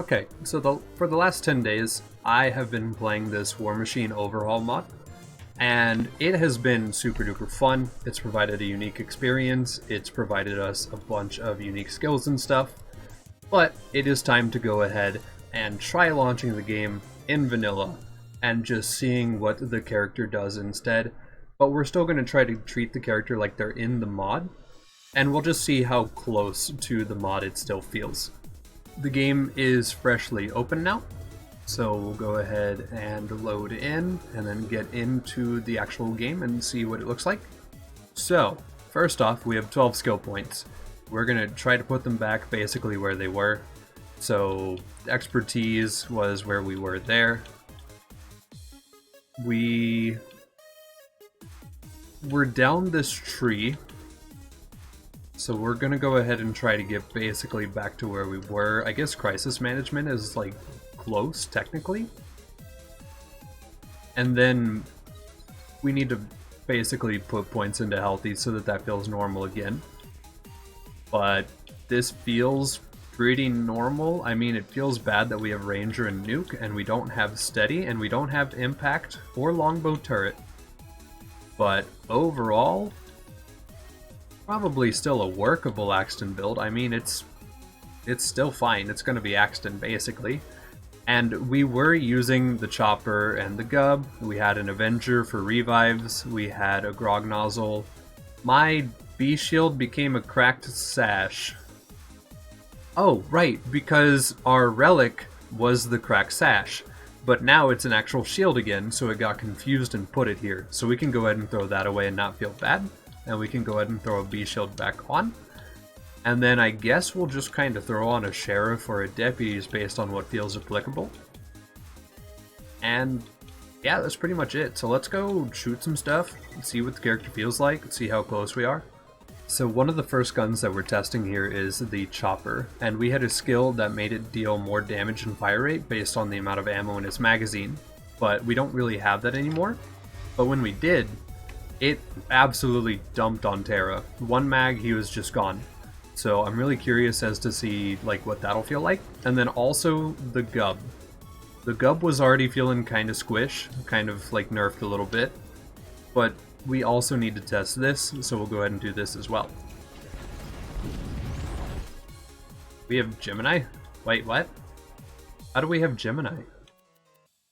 Okay, so for the last 10 days, I have been playing this War Machine Overhaul mod, and it has been super duper fun. It's provided a unique experience, it's provided us a bunch of unique skills and stuff, but it is time to go ahead and try launching the game in vanilla and just seeing what the character does instead. But we're still going to try to treat the character like they're in the mod, and we'll just see how close to the mod it still feels. The game is freshly open now, so we'll go ahead and load in and then get into the actual game and see what it looks like. So, first off, we have 12 skill points. We're going to try to put them back basically where they were. So, expertise was where we were there. We were down this tree, so we're going to go ahead and try to get basically back to where we were. I guess crisis management is like close, technically. And then we need to basically put points into healthy so that that feels normal again. But this feels pretty normal. I mean, it feels bad that we have ranger and nuke, and we don't have steady, and we don't have impact or longbow turret. But overall, probably still a workable Axton build. I mean, it's still fine. It's going to be Axton, basically. And we were using the chopper and the gub. We had an Avenger for revives. We had a grog nozzle. My B shield became a cracked sash. Oh, right, because our relic was the cracked sash. But now it's an actual shield again, so it got confused and put it here. So we can go ahead and throw that away and not feel bad. And we can go ahead and throw a B shield back on. And then I guess we'll just kind of throw on a sheriff or a deputies based on what feels applicable. And yeah, that's pretty much it. So let's go shoot some stuff, see what the character feels like, see how close we are. So one of the first guns that we're testing here is the chopper, and we had a skill that made it deal more damage and fire rate based on the amount of ammo in its magazine, but we don't really have that anymore. But when we did, it absolutely dumped on Terra. One mag, he was just gone. So I'm really curious as to see like what that'll feel like. And then also the gub. The gub was already feeling kind of squish, kind of like nerfed a little bit, but we also need to test this, so we'll go ahead and do this as well. We have Gemini? Wait, what? How do we have Gemini?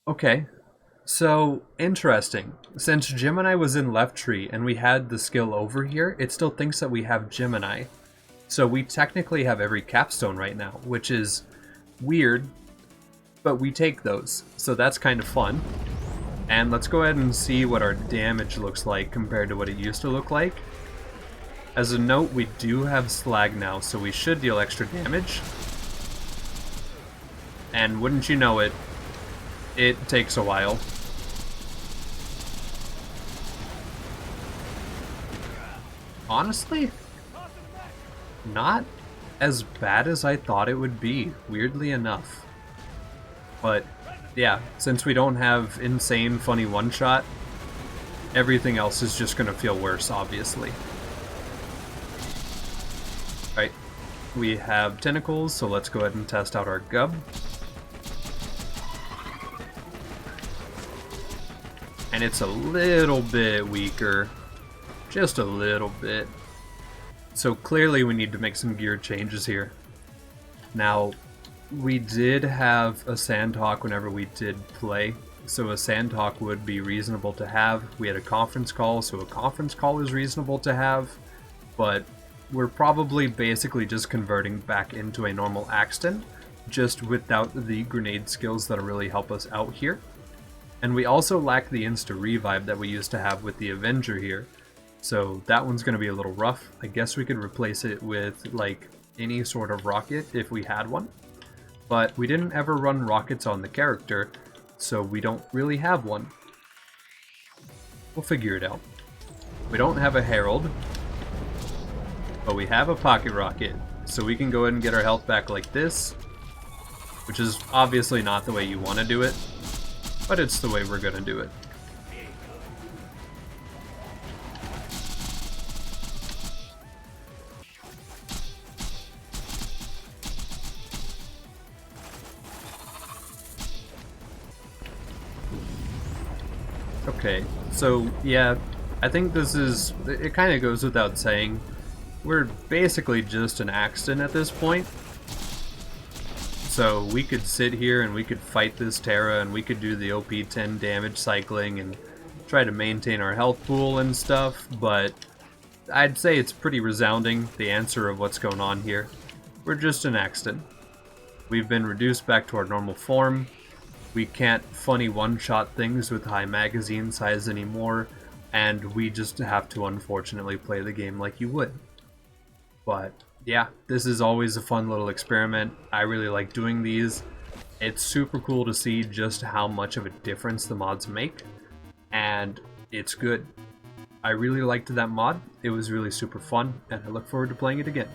Okay, so interesting. Since Gemini was in left tree and we had the skill over here, it still thinks that we have Gemini. So we technically have every capstone right now, which is weird, but we take those, so that's kind of fun. And let's go ahead and see what our damage looks like compared to what it used to look like. As a note, we do have slag now, so we should deal extra damage. And wouldn't you know it, it takes a while. Honestly, not as bad as I thought it would be, weirdly enough. But yeah, since we don't have insane funny one-shot, everything else is just gonna feel worse, obviously. Right, we have tentacles, so let's go ahead and test out our gub. And it's a little bit weaker, just a little bit. So clearly we need to make some gear changes here. Now, we did have a Sandhawk whenever we did play, so a Sandhawk would be reasonable to have. We had a conference call, so a conference call is reasonable to have, but we're probably basically just converting back into a normal Axton, just without the grenade skills that'll really help us out here. And we also lack the insta-revive that we used to have with the Avenger here, so that one's going to be a little rough. I guess we could replace it with like any sort of rocket if we had one. But we didn't ever run rockets on the character, so we don't really have one. We'll figure it out. We don't have a Herald, but we have a pocket rocket, so we can go ahead and get our health back like this, which is obviously not the way you want to do it, but it's the way we're going to do it. Okay, so yeah, I think this is, it kind of goes without saying, we're basically just an Axton at this point. So we could sit here and we could fight this Terra and we could do the OP10 damage cycling and try to maintain our health pool and stuff, but I'd say it's pretty resounding, the answer of what's going on here. We're just an Axton. We've been reduced back to our normal form. We can't funny one-shot things with high magazine size anymore, and we just have to unfortunately play the game like you would. But yeah, this is always a fun little experiment. I really like doing these. It's super cool to see just how much of a difference the mods make, and it's good. I really liked that mod. It was really super fun, and I look forward to playing it again.